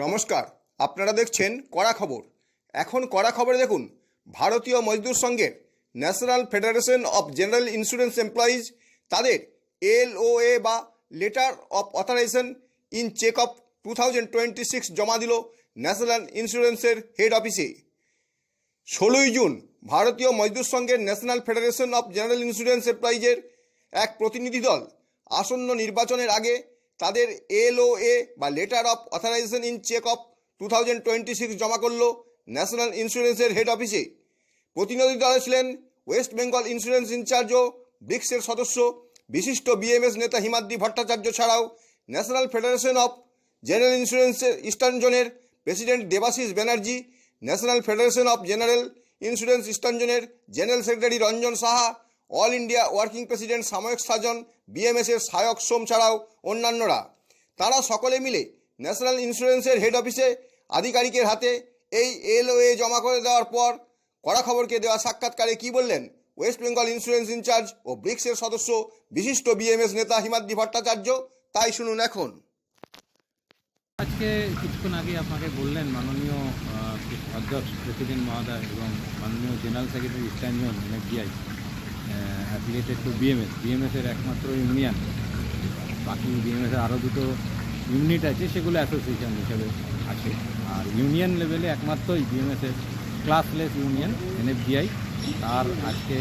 নমস্কার, আপনারা দেখছেন কড়া খবর। এখন কড়া খবরে দেখুন, ভারতীয় মজদুর সংঘের national federation of general insurance employees তাদের LOA বা letter of authorization in check of 2026 জমা দিল ন্যাশনাল ইন্স্যুরেন্সের হেড অফিসে। 16ই জুন ভারতীয় মজদুর সংঘের national federation of general insurance এমপ্লয়িজের এক প্রতিনিধি দল আসন্ন নির্বাচনের আগে তাদের LOA বা letter of authorization in check of 2026 জমা করল ন্যাশনাল ইন্স্যুরেন্সের হেড অফিসে। প্রতিনিধি দলে ছিলেন ওয়েস্ট বেঙ্গল ইন্স্যুরেন্স ইনচার্জ ও ব্রিক্সের সদস্য বিশিষ্ট BMS নেতা হিমাদ্রি ভট্টাচার্য ছাড়াও ন্যাশনাল ফেডারেশন অফ জেনারেল ইন্স্যুরেন্সের ইস্টার্ন জোনের president Debashis Banerjee, national federation of general insurance eastern জোনের general secretary Ranjan Saha, all India working president সাময়িক সাজন, BMS-এর সহায়ক সোম ছাড়াও অন্যান্যরা। তারা সকলে মিলে ন্যাশনাল ইন্স্যুরেন্সের হেড অফিসে আধিকারিকের হাতে এই LOA জমা করে দেওয়ার পর কড়া খবরকে দেওয়া সাক্ষাৎকারে কী বললেন ওয়েস্ট বেঙ্গল ইন্স্যুরেন্স ইনচার্জ ও ব্রিক্সের সদস্য বিশিষ্ট BMS নেতা হিমাদ্রি ভট্টাচার্য, তাই শুনুন এখন। আজকে কিছুক্ষণ আগে আপনাকে বললেন মাননীয় অধ্যক্ষ প্রেসিডেন্ট মহোদয় এবং মাননীয় general secretary eastern zone NFGI affiliated to BMS-এর একমাত্র ইউনিয়ন। বাকি BMS-এর আরও দুটো ইউনিট আছে, সেগুলো অ্যাসোসিয়েশন হিসেবে আছে। আর ইউনিয়ন লেভেলে একমাত্রই BMS-এর ক্লাসলেস ইউনিয়ন NFGI। তার আজকে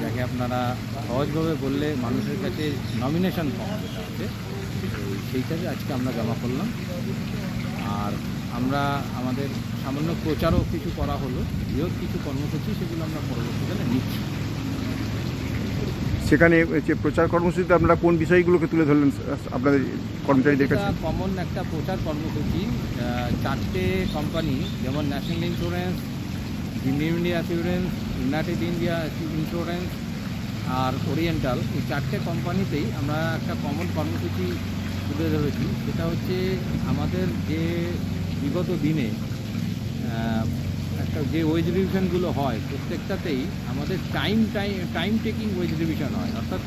যাকে আপনারা সহজভাবে বললে মানুষের কাছে নমিনেশন ফর্ম যেটা আছে সেইটাকে আজকে আমরা জমা করলাম। আর আমরা আমাদের সামান্য প্রচারও কিছু করা হলো, বৃহৎ কিছু কর্মসূচি, সেগুলো আমরা পরবর্তীকালে নিচ্ছি। সেখানে যে প্রচার কর্মসূচিতে আপনারা কোন বিষয়গুলোকে তুলে ধরলেন আপনাদের কর্মচারীদের কাছে? কমন একটা প্রচার কর্মসূচি, 4টে কোম্পানি যেমন national insurance, new India assurance, united India insurance আর ওরিয়েন্টাল, এই 4টে কোম্পানিতেই আমরা একটা কমন কর্মসূচি তুলে ধরেছি। সেটা হচ্ছে আমাদের যে বিগত দিনে একটা যে ওয়েজ রিভিশনগুলো হয় প্রত্যেকটাতেই আমাদের টাইম টেকিং ওয়েজ রিভিশন হয়, অর্থাৎ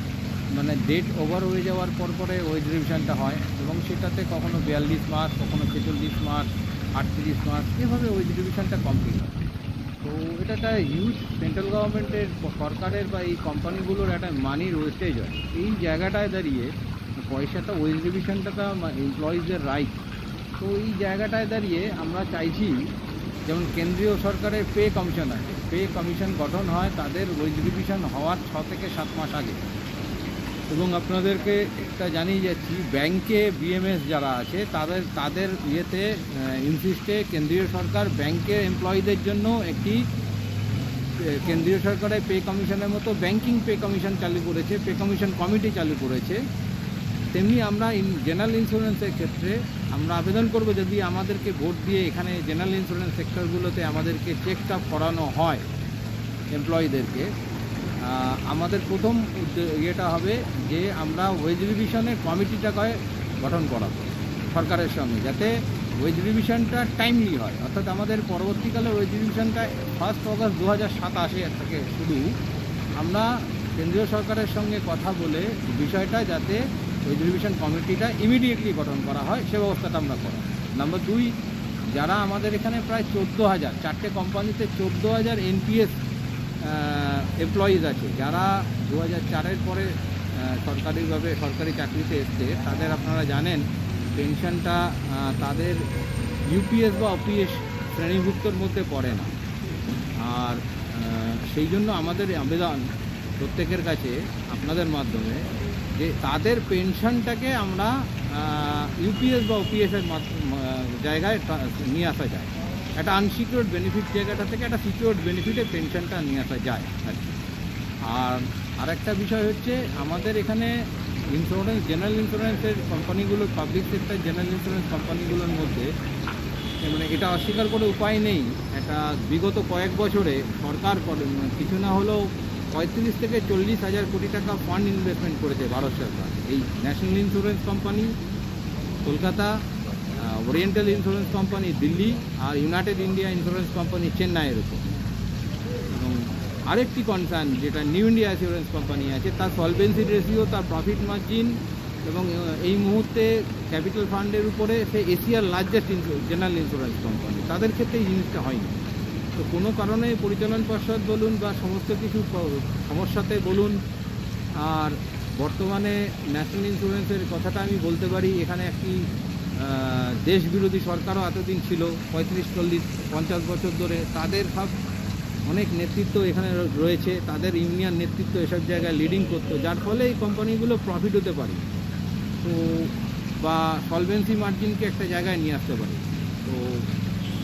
মানে ডেট ওভার হয়ে যাওয়ার পরে ওয়েজ রিভিশনটা হয় এবং সেটাতে কখনো 42 মাস, কখনো 46 মাস, 38 মাস, এভাবে ওয়েজ রিভিশনটা কমপ্লিট হয়। তো এটা একটা হিউজ সেন্ট্রাল গভর্নমেন্টের, সরকারের বা এই কোম্পানিগুলোর একটা মানির ওয়েস্টেজ হয়। এই জায়গাটায় দাঁড়িয়ে পয়সাটা, ওয়েজ রিভিশনটা তো এমপ্লয়িজদের রাইট। তো এই জায়গাটায় দাঁড়িয়ে আমরা চাইছি, যেমন কেন্দ্রীয় সরকারের পে কমিশন আছে, পে কমিশন গঠন হয় তাদের ওয়েজ রিভিশন হওয়ার 6 থেকে 7 মাস আগে। এবং আপনাদেরকে একটা জানিয়ে যাচ্ছি, ব্যাংকে BMS যারা আছে তাদের ইয়েতে ইনসিস্টে কেন্দ্রীয় সরকার ব্যাংকের এমপ্লয়ীদের জন্য একটি কেন্দ্রীয় সরকারের পে কমিশনের মতো ব্যাংকিং পে কমিশন চালু করেছে, পে কমিশন কমিটি চালু করেছে। তেমনি আমরা জেনারেল ইন্স্যুরেন্সের ক্ষেত্রে আমরা আবেদন করব, যদি আমাদেরকে ভোট দিয়ে এখানে জেনারেল ইন্স্যুরেন্স সেক্টরগুলোতে আমাদেরকে চেক আপ করানো হয় এমপ্লয়ীদেরকে, আমাদের প্রথম ইয়েটা হবে যে আমরা ওয়েজ রিভিশনের কমিটিটাকে গঠন করাবো সরকারের সঙ্গে, যাতে ওয়েজ রিভিশনটা টাইমলি হয়। অর্থাৎ আমাদের পরবর্তীকালে ওয়েজ রিভিশনটা 1 অগস্ট 2027 থেকে শুরু। আমরা কেন্দ্রীয় সরকারের সঙ্গে কথা বলে বিষয়টা যাতে ওয়েজ রিভিশন কমিটিটা ইমিডিয়েটলি গঠন করা হয়, সে ব্যবস্থাটা আমরা করা। নাম্বার 2, যারা আমাদের এখানে প্রায় 14,000, 4টে কোম্পানিতে 14,000 NPS এমপ্লয়িজ আছে, যারা 2004-এর পরে সরকারি চাকরিতে এসছে, তাদের আপনারা জানেন পেনশনটা তাদের UPS বা OPS শ্রেণীভুক্তর মধ্যে পড়ে না। আর সেই জন্য আমাদের আবেদন প্রত্যেকের কাছে আপনাদের মাধ্যমে যে তাদের পেনশনটাকে আমরা UPS বা OPS-এর জায়গায় নিয়ে আসা যায়, একটা আনসিকিউরড বেনিফিট জায়গাটা থেকে একটা সিকিউরড বেনিফিটে পেনশনটা নিয়ে আসা যায় আর কি। আর আরেকটা বিষয় হচ্ছে, আমাদের এখানে ইন্স্যুরেন্স, জেনারেল ইন্স্যুরেন্সের কোম্পানিগুলো, পাবলিক সেক্টর জেনারেল ইন্স্যুরেন্স কোম্পানিগুলোর মধ্যে মানে এটা অস্বীকার করে উপায় নেই, এটা বিগত কয়েক বছরে সরকার কিছু না হলেও 35 থেকে 40 হাজার কোটি টাকা ফান্ড ইনভেস্টমেন্ট করেছে ভারত সরকার এই national insurance company Kolkata, oriental insurance company Delhi আর ইউনাইটেড ইন্ডিয়া ইন্স্যুরেন্স কোম্পানি চেন্নাইয়ের উপর। এবং আরেকটি কনসার্ন যেটা নিউ ইন্ডিয়া অ্যাসিউরেন্স কোম্পানি আছে, তার সলভেন্সি রেশিও, তার প্রফিট মার্জিন এবং এই মুহূর্তে ক্যাপিটাল ফান্ডের উপরে সে এশিয়ার লার্জেস্ট জেনারেল ইন্স্যুরেন্স কোম্পানি, তাদের ক্ষেত্রে এই জিনিসটা হয়নি। তো কোনো কারণে পরিচালন পর্ষদ বলুন বা সমস্ত কিছু সমস্যাতে বলুন, আর বর্তমানে ন্যাশনাল ইন্স্যুরেন্সের কথাটা আমি বলতে পারি, এখানে একটি দেশ বিরোধী সরকারও এতদিন ছিল 35-40-50 বছর ধরে, তাদের সব অনেক নেতৃত্ব এখানে রয়েছে, তাদের ইউনিয়ন নেতৃত্ব এসব জায়গায় লিডিং করতো, যার ফলে এই কোম্পানিগুলো প্রফিট হতে পারে তো, বা সলভেন্সি মার্জিনকে একটা জায়গায় নিয়ে আসতে পারে। তো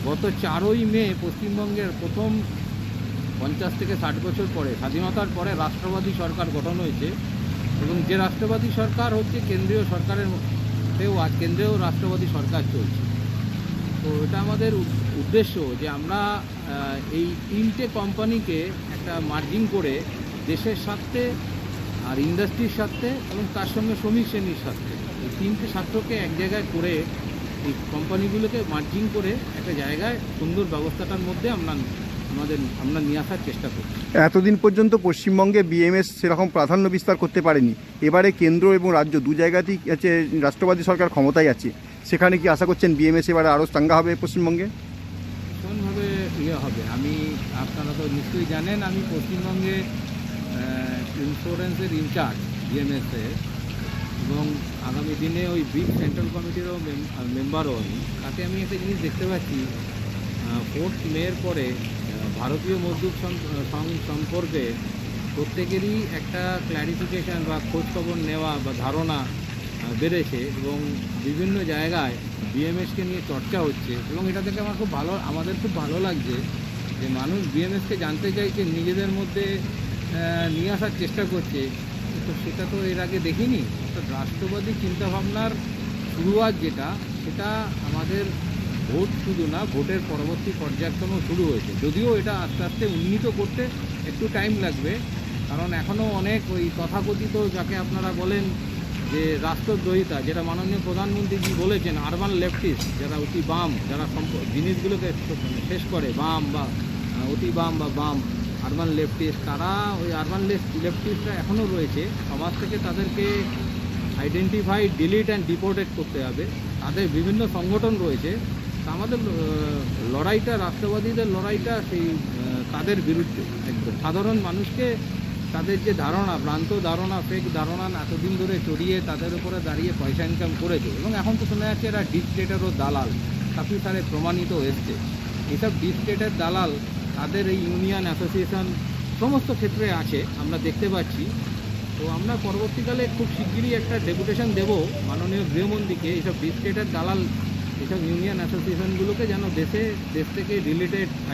গত 4ই মে পশ্চিমবঙ্গের প্রথম 50 থেকে 60 বছর পরে স্বাধীনতার পরে রাষ্ট্রবাদী সরকার গঠন হয়েছে, এবং যে রাষ্ট্রবাদী সরকার হচ্ছে কেন্দ্রীয় সরকারের মধ্যেও আজ কেন্দ্রেও রাষ্ট্রবাদী সরকার চলছে। তো এটা আমাদের উদ্দেশ্য যে আমরা এই 3টে কোম্পানিকে একটা মার্জিং করে দেশের স্বার্থে আর ইন্ডাস্ট্রির স্বার্থে এবং তার সঙ্গে শ্রমিক শ্রেণীর স্বার্থে, এই 3টে স্বার্থকে এক জায়গায় করে এই কোম্পানিগুলোকে মার্জিং করে একটা জায়গায় সুন্দর ব্যবস্থাটার মধ্যে আমরা নিয়ে আসার চেষ্টা করি। এতদিন পর্যন্ত পশ্চিমবঙ্গে বিএমএস সেরকম প্রাধান্য বিস্তার করতে পারেনি, এবারে কেন্দ্র এবং রাজ্য দু জায়গাতেই আছে রাষ্ট্রবাদী সরকার ক্ষমতায় আছে, সেখানে কি আশা করছেন বিএমএস এবারে আরও চাঙ্গা হবে পশ্চিমবঙ্গে? ভীষণভাবে হবে। আপনারা তো নিশ্চয়ই জানেন, আমি পশ্চিমবঙ্গে ইন্স্যুরেন্সের ইনচার্জ বিএমএসের, এবং আগামী দিনে ওই বিগ সেন্ট্রাল কমিটিরও মেম্বারও তাতে আমি একটা জিনিস দেখতে পাচ্ছি, 4 মের পরে ভারতীয় মজদুর সম্পর্কে প্রত্যেকেরই একটা ক্ল্যারিফিকেশান বা খোঁজখবর নেওয়া বা ধারণা বেড়েছে, এবং বিভিন্ন জায়গায় বিএমএসকে নিয়ে চর্চা হচ্ছে, এবং এটা থেকে আমাদের খুব ভালো লাগছে যে মানুষ বিএমএসকে জানতে চাইছে, নিজেদের মধ্যে নিয়ে আসার চেষ্টা করছে। তো সেটা তো এর আগে দেখিনি। তো রাষ্ট্রবাদী চিন্তাভাবনার শুরুয়াত যেটা, সেটা আমাদের ভোট শুধু না, ভোটের পরবর্তী পর্যায়ক্রমেও শুরু হয়েছে, যদিও এটা আস্তে আস্তে উন্নীত করতে একটু টাইম লাগবে, কারণ এখনও অনেক ওই তথাকথিত যাকে আপনারা বলেন যে রাষ্ট্রদ্রোহিতা, যেটা মাননীয় প্রধানমন্ত্রীজি বলেছেন, আরবান লেফটিস্ট, যারা অতি বাম, যারা জিনিসগুলোকে শেষ করে, বাম বা অতি বাম বা বাম আরবান লেফটিস্ট, তারা ওই আরবান লেফটিস্টরা এখনও রয়েছে। সমাজ থেকে তাদেরকে আইডেন্টিফাই, ডিলিট অ্যান্ড ডিপোর্টেড করতে হবে। তাদের বিভিন্ন সংগঠন রয়েছে। তা আমাদের লড়াইটা, রাষ্ট্রবাদীদের লড়াইটা সেই তাদের বিরুদ্ধে, একদম সাধারণ মানুষকে তাদের যে ধারণা, ভ্রান্ত ধারণা, ফেক ধারণা এতদিন ধরে চড়িয়ে তাদের উপরে দাঁড়িয়ে পয়সা ইনকাম করেছে, এবং এখন তো শোনা যাচ্ছে এরা ডিপ স্টেটের ও দালাল, কাফি সারে প্রমাণিত এসছে। এইসব ডিপ স্টেটের দালাল তাদের এই ইউনিয়ন, অ্যাসোসিয়েশন সমস্ত ক্ষেত্রে আছে, আমরা দেখতে পাচ্ছি। তো আমরা পরবর্তীকালে খুব শিগগিরই একটা ডেপুটেশন দেব মাননীয় গৃহমন্ত্রীকে, এইসব ডিপ স্টেটের দালাল, এইসব ইউনিয়ন অ্যাসোসিয়েশনগুলোকে যেন দেশ থেকে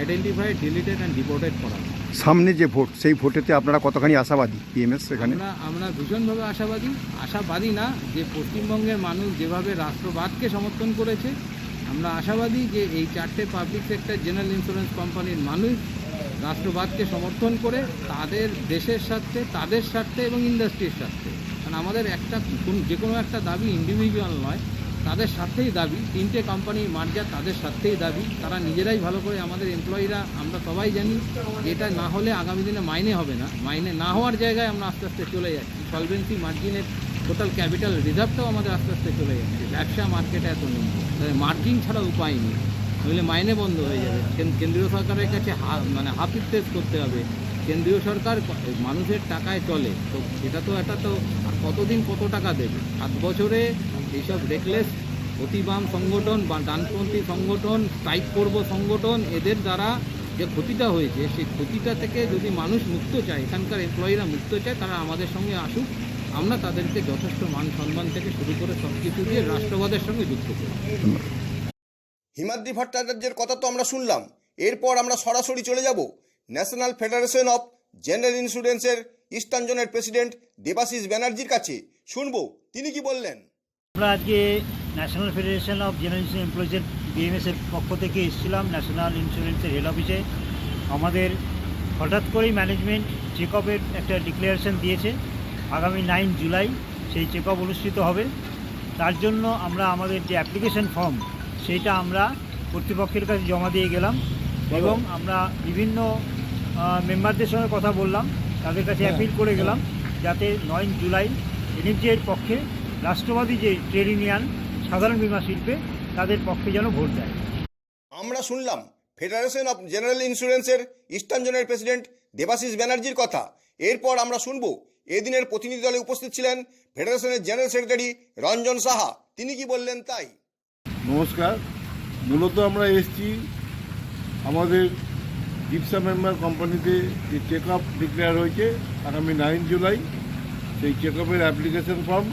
আইডেন্টিফাইড, ডিলিটেড অ্যান্ড ডিপোর্টেড করা। সামনে যে ভোট, সেই ভোটেতে আপনারা কতখানি আশাবাদী বিএমএস সেখানে? আমরা ভীষণভাবে আশাবাদী না যে পশ্চিমবঙ্গের মানুষ যেভাবে রাষ্ট্রবাদকে সমর্থন করেছে, আমরা আশাবাদী যে এই 4টে পাবলিক সেক্টর জেনারেল ইন্স্যুরেন্স কোম্পানির মানুষ রাষ্ট্রবাদকে সমর্থন করে তাদের দেশের স্বার্থে, তাদের স্বার্থে এবং ইন্ডাস্ট্রির স্বার্থে। কারণ আমাদের যে কোনো একটা দাবি ইন্ডিভিজুয়াল নয়, তাদের স্বার্থেই দাবি। 3টে কোম্পানির মার্জার তাদের স্বার্থেই দাবি। তারা নিজেরাই ভালো করে, আমাদের এমপ্লয়িরা আমরা সবাই জানি যে এটা না হলে আগামী দিনে মাইনে হবে না। মাইনে না হওয়ার জায়গায় আমরা আস্তে আস্তে চলে যাচ্ছি। সলভেন্সি মার্জিনের টোটাল ক্যাপিটাল রিজার্ভটাও আমাদের আস্তে আস্তে চলে যাচ্ছে। ব্যবসা মার্কেটে এত নেই, তাই মার্জিন ছাড়া উপায় নেই, নইলে মাইনে বন্ধ হয়ে যাবে। কেন্দ্রীয় সরকারের কাছে হাফিজ টেস্ট করতে হবে। কেন্দ্রীয় সরকার মানুষের টাকায় চলে, তো এটা তো আর কতদিন কত টাকা দেবে? 7 বছরে এইসব রেকলেস অতিবাম সংগঠন বা ডানপন্থী সংগঠন, স্ট্রাইক করব সংগঠন, এদের দ্বারা যে ক্ষতিটা হয়েছে, সেই ক্ষতিটা থেকে যদি মানুষ মুক্ত চায়, এখানকার এমপ্লয়িরা মুক্ত চায়, তারা আমাদের সঙ্গে আসুক। আমরা তাদেরকে যথেষ্ট মান সম্মান থেকে শুরু করে সব কিছু দিয়ে রাষ্ট্রবাদের সঙ্গে যুক্ত করি। হিমাদ্রি ভট্টাচার্যের কথা তো আমরা শুনলাম। এরপর আমরা সরাসরি চলে যাব ন্যাশনাল ফেডারেশন অফ জেনারেল ইন্স্যুরেন্সের ইস্টার্ন জোনের প্রেসিডেন্ট দেবাশিস ব্যানার্জির কাছে, শুনবো তিনি কি বললেন। আমরা আজকে national federation of general insurance এমপ্লয়িজের বিএমএসের পক্ষ থেকে এসেছিলাম ন্যাশনাল ইন্স্যুরেন্সের হেড অফিসে। আমাদের হঠাৎ করেই ম্যানেজমেন্ট চেক আপের একটা ডিক্লারেশন দিয়েছে, আগামী 9 জুলাই সেই চেক আপ অনুষ্ঠিত হবে। তার জন্য আমরা আমাদের যে অ্যাপ্লিকেশন ফর্ম, সেইটা আমরা কর্তৃপক্ষের কাছে জমা দিয়ে গেলাম, এবং আমরা বিভিন্ন মেম্বারদের সঙ্গে কথা বললাম, তাদের কাছে অ্যাপিল করে গেলাম যাতে 9 জুলাই এনএফজিআইয়ের পক্ষে রাষ্ট্রবাদী যে ট্রেড ইউনিয়ন সাধারণ বীমা শিল্পে তাদের পক্ষে যেন ভোট দেয়। আমরা শুনলাম ফেডারেশন অফ জেনারেল ইন্স্যুরেন্সের ইস্টার্ন জোনের প্রেসিডেন্ট দেবাশিস ব্যানার্জির কথা। এরপর আমরা শুনব এদিনের প্রতিনিধি দলে উপস্থিত ছিলেন ফেডারেশনের জেনারেল সেক্রেটারি রঞ্জন সাহা, তিনি কি বললেন তাই। নমস্কার। মূলত আমরা এসেছি আমাদের জিপসা মেম্বার কোম্পানিতে যে চেক আপ ডিক্লেয়ার হয়েছে আগামী 9 জুলাই, সেই চেক আপের অ্যাপ্লিকেশন ফর্ম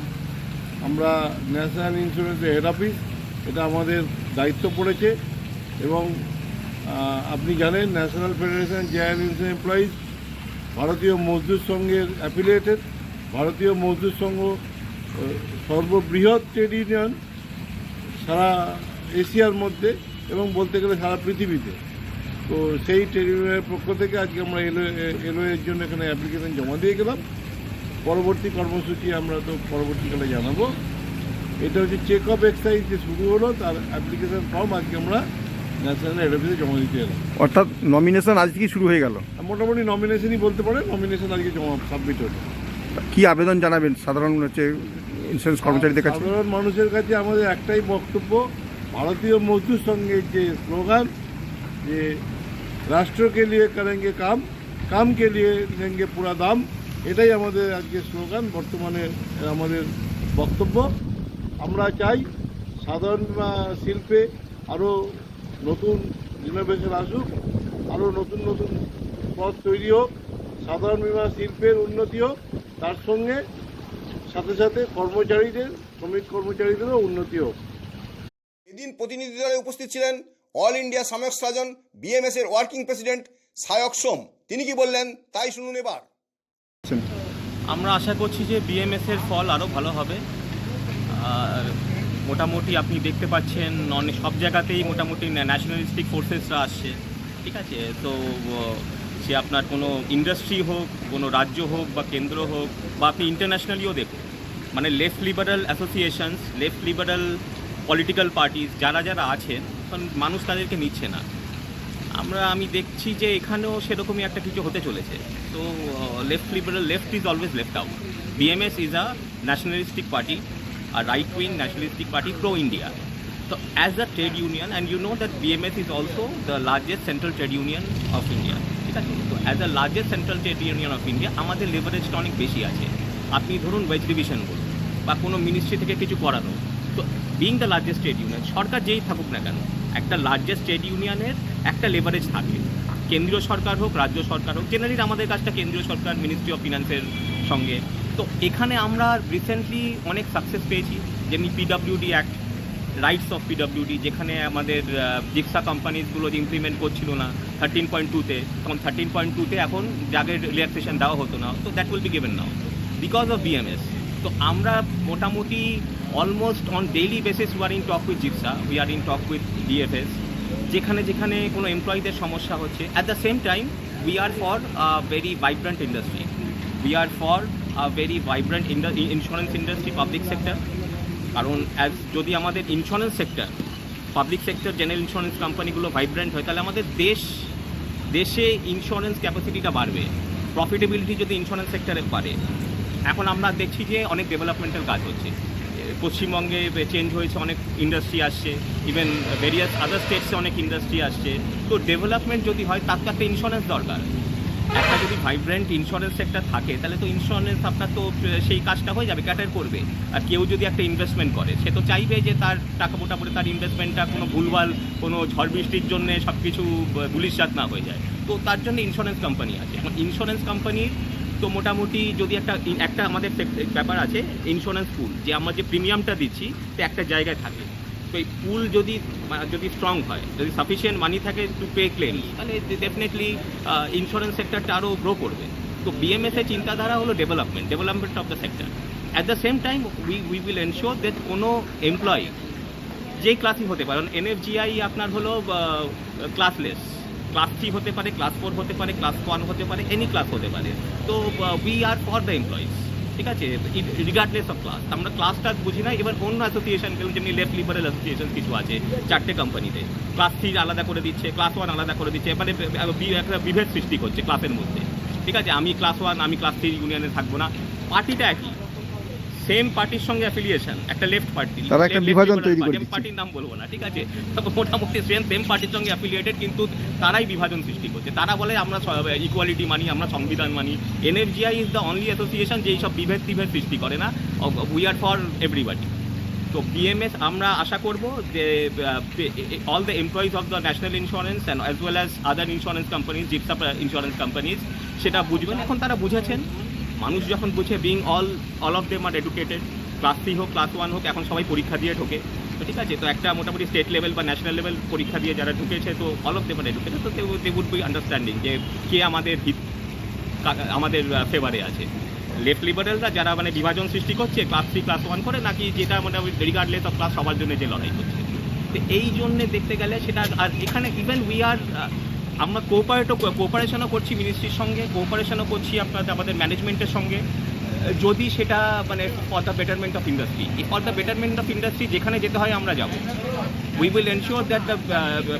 আমরা ন্যাশনাল ইন্স্যুরেন্সের হেড অফিস, এটা আমাদের দায়িত্ব পড়েছে। এবং আপনি জানেন national federation general insurance employees ভারতীয় মজদুর সংঘের অ্যাফিলিয়েটেড। ভারতীয় মজদুর সংঘ সর্ববৃহৎ ট্রেড ইউনিয়ন সারা এশিয়ার মধ্যে এবং বলতে গেলে সারা পৃথিবীতে। তো সেই ট্রেড ইউনিয়নের পক্ষ থেকে আজকে আমরা এলওএর জন্য এখানে অ্যাপ্লিকেশন জমা দিয়ে গেলাম। পরবর্তী কর্মসূচি আমরা তো পরবর্তীকালে জানাবো। এটা হচ্ছে চেক আপ এক্সারসাইজ যে শুরু হলো, তার অ্যাপ্লিকেশন ফর্ম আজকে আমরা ন্যাশনাল হেড অফিসে জমা দিতে এলাম। অর্থাৎ নমিনেশন আজকেই শুরু হয়ে গেল। মোটামুটি নমিনেশনই বলতে পারে, নমিনেশন আজকে জমা সাবমিট হলো। কি আবেদন জানাবেন সাধারণ ইন্স্যুরেন্স কর্মচারীদের কাছে? সাধারণ মানুষের কাছে আমাদের একটাই বক্তব্য, ভারতীয় মজদুর সংঘের যে স্লোগান যে রাষ্ট্রকে লিয়ে করেঙ্গে কাম, কাম কে লিয়ে লেঙ্গে পুরা দাম, এটাই আমাদের আজকে স্লোগান, বর্তমানে আমাদের বক্তব্য। আমরা চাই সাধারণ শিল্পে আরও নতুন ইনোভেশন আসুক, আরও নতুন নতুন পথ তৈরি হোক, সাধারণ বীমা শিল্পের উন্নতি হোক, তার সঙ্গে সাথে সাথে কর্মচারীদের, শ্রমিক কর্মচারীদেরও উন্নতি হোক। এদিন প্রতিনিধি দলে উপস্থিত ছিলেন অল ইন্ডিয়া সাময়ক সাজন বিএমএস এর ওয়ার্কিং প্রেসিডেন্ট সায়ক সোম, তিনি কি বললেন তাই শুনুন এবার। আমরা আশা করছি যে বিএমএসের ফল আরও ভালো হবে। আর মোটামুটি আপনি দেখতে পাচ্ছেন অনেক সব জায়গাতেই মোটামুটি ন্যাশনালিস্টিক ফোর্সেসরা আসছে, ঠিক আছে। তো সে আপনার কোনো ইন্ডাস্ট্রি হোক, কোনো রাজ্য হোক বা কেন্দ্র হোক, বা আপনি ইন্টারন্যাশনালিও দেখুন, মানে left liberal associations, left liberal political parties যারা যারা আছেন, মানুষ তাদেরকে নিচ্ছে না। আমি দেখছি যে এখানেও সেরকমই একটা কিছু হতে চলেছে। তো left liberal, left is always left out. BMS is a nationalistic party, a right-wing nationalistic party pro-India. So as a trade union, and you know that BMS is also the largest central trade union of India. ঠিক আছে, তো as a largest central trade union of India, আমাদের লেভারেজটা অনেক বেশি আছে। আপনি ধরুন wedge division বলুন বা কোনো মিনিস্ট্রি থেকে কিছু করানো, তো being the largest trade union, সরকার যেই থাকুক না কেন, একটা লার্জেস্ট ট্রেড ইউনিয়নের একটা লেভারেজ থাকে, কেন্দ্রীয় সরকার হোক, রাজ্য সরকার হোক। জেনারেলি আমাদের কাজটা কেন্দ্রীয় সরকার, মিনিস্ট্রি অফ ফিনান্সের সঙ্গে। তো এখানে আমরা রিসেন্টলি অনেক সাকসেস পেয়েছি, যেমনি PWD act, rights of PWD, যেখানে আমাদের জিক্সা কোম্পানিজগুলো ইমপ্লিমেন্ট করছিল না 13.2-তে, তখন 13.2-তে এখন যাদের রিল্যাক্সেশন দেওয়া হতো না, তো that will be given now because of BMS. তো আমরা মোটামুটি almost on daily basis we are in talk with Gixxer, we are in talk with DFS, যেখানে যেখানে কোনো এমপ্লয়ীদের সমস্যা হচ্ছে। At the same time we are for very vibrant industry, we are for a very vibrant insurance industry, public sector. কারণ যদি আমাদের insurance sector, public sector, general insurance কোম্পানিগুলো vibrant হয়, তাহলে আমাদের দেশে ইন্স্যুরেন্স ক্যাপাসিটিটা বাড়বে, প্রফিটেবিলিটি যদি ইন্স্যুরেন্স সেক্টরে বাড়ে। এখন আমরা দেখছি যে অনেক ডেভেলপমেন্টাল কাজ হচ্ছে, পশ্চিমবঙ্গে চেঞ্জ হয়েছে, অনেক ইন্ডাস্ট্রি আসছে, ইভেন ভেরিয়াস আদার স্টেটসে অনেক ইন্ডাস্ট্রি আসছে। তো ডেভেলপমেন্ট যদি হয়, তার তো একটা ইন্স্যুরেন্স দরকার। একটা যদি ভাইব্রেন্ট ইন্স্যুরেন্স সেক্টর থাকে, তাহলে তো ইন্স্যুরেন্স আপনার তো সেই কাজটা হয়ে যাবে, ক্যাটার করবে। আর কেউ যদি একটা ইনভেস্টমেন্ট করে, সে তো চাইবে যে তার টাকা মোটামুটি তার ইনভেস্টমেন্টটা কোনো ভুলভাল, কোনো ঝড় বৃষ্টির জন্যে সব কিছু বুলিশাত না হয়ে যায়। তো তার জন্য ইন্স্যুরেন্স কোম্পানি আছে। এখন ইন্স্যুরেন্স কোম্পানির তো মোটামুটি যদি একটা আমাদের ব্যাপার আছে ইন্স্যুরেন্স পুল, যে আমরা যে প্রিমিয়ামটা দিচ্ছি তো একটা জায়গায় থাকে। তো এই পুল যদি স্ট্রং হয়, যদি সাফিসিয়েন্ট মানি থাকে টু পে ক্লেমস, তাহলে ডেফিনেটলি ইন্স্যুরেন্স সেক্টরটা আরও গ্রো করবে। তো বিএমএসের চিন্তাধারা হলো development of the sector. At the same time we will ensure that কোনো এমপ্লয়ি যেই ক্লাসই হতে পারে, এনএফজিআই আপনার হলো ক্লাসলেস, ক্লাস 3 হতে পারে, ক্লাস 4 হতে পারে, ক্লাস 1 হতে পারে, এনি ক্লাস হতে পারে। তো we are for the employees, ঠিক আছে, রিগার্ডলেস অফ ক্লাস। আমরা ক্লাসটা বুঝি না। এবার অন্য অ্যাসোসিয়েশন, যেমনি লেফট লিবারেল অ্যাসোসিয়েশন কিছু আছে 4টে কোম্পানিতে, ক্লাস 3 আলাদা করে দিচ্ছে, ক্লাস 1 আলাদা করে দিচ্ছে, মানে একটা বিভেদ সৃষ্টি করছে ক্লাসের মধ্যে, ঠিক আছে। আমি ক্লাস 1, আমি ক্লাস 3 ইউনিয়নে থাকবো না। পার্টিটা একই, সেম পার্টির সঙ্গে অ্যাফিলিয়েশন, একটা লেফট পার্টি, তারা একটা বিভাজন তৈরি করে দিচ্ছে। পার্টির নাম বলবো না, ঠিক আছে, মোটামুটি সেম পার্টির সঙ্গে অ্যাফিলিয়েটেড, কিন্তু তারাই বিভাজন সৃষ্টি করছে। তারা বলে আমরা ইকুয়ালিটি মানি, আমরা সংবিধান মানি। NFGI is the only association যে এইসব বিভেদ সৃষ্টি করে না। We are for everybody. তো বিএমএস আমরা আশা করব যে all the employees of the national insurance and as well as other insurance companies, GIPSA insurance companies, সেটা বুঝবেন। এখন তারা বুঝেছেন, মানুষ যখন বুঝে, being all of them are educated, class 3 হোক ক্লাস 1 হোক, এখন সবাই পরীক্ষা দিয়ে ঢোকে, তো ঠিক আছে। তো একটা মোটামুটি স্টেট লেভেল বা ন্যাশনাল লেভেল পরীক্ষা দিয়ে যারা ঢুকেছে, তো all of them are educated, তো দে উড বি আন্ডারস্ট্যান্ডিং যে কে আমাদের ফেভারে আছে। লেফট লিবারেলরা যারা মানে বিভাজন সৃষ্টি করছে ক্লাস 3 ক্লাস 1 করে, নাকি যেটা মোটামুটি রিগার্ডলেস অফ ক্লাস সবার জন্য যে লড়াই করছে। তো এই জন্যে দেখতে গেলে সেটা, আর এখানে ইভেন আমরা কোঅপারেশনও করছি মিনিস্ট্রির সঙ্গে, কোঅপারেশনও করছি আমাদের ম্যানেজমেন্টের সঙ্গে, যদি সেটা মানে for the betterment of industry. For the betterment of industry যেখানে যেতে হয় আমরা যাব। We will ensure that the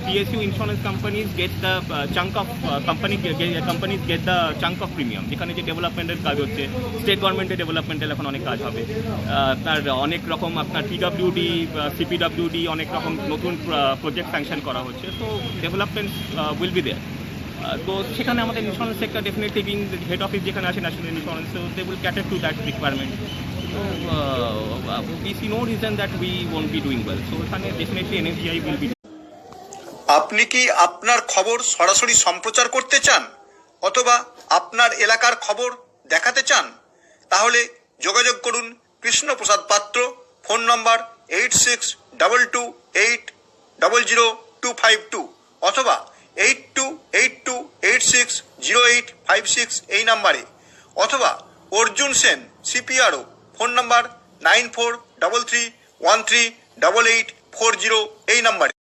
PSU insurance companies get the chunk of companies get the chunk of premium. যেখানে যে ডেভেলপমেন্টের কাজ হচ্ছে, স্টেট গভর্নমেন্টের ডেভেলপমেন্টের এখন অনেক কাজ হবে। তার অনেক রকম আপনার পিডব্লিউডি, সিপিডব্লিউডি, অনেক রকম নতুন প্রজেক্ট স্যাংশন করা হচ্ছে। তো ডেভেলপমেন্ট উইল বি দেয়ার। তো সেখানে আমাদের insurance sector definitely being head office যেখানে আছে national insurance, so they will cater to that requirement. So we see no reason that we won't be doing well. So definitely NFGI will be. আপনি কি আপনার খবর সরাসরি সম্প্রচার করতে চান অথবা আপনার এলাকার খবর দেখাতে চান? তাহলে যোগাযোগ করুন কৃষ্ণপ্রসাদ পাত্র, ফোন নম্বর 8622800252 অথবা 8282860856 এই নাম্বারে, অথবা অর্জুন সেন সিপিআরও, ফোন নম্বর 9433138840 এই নাম্বারে।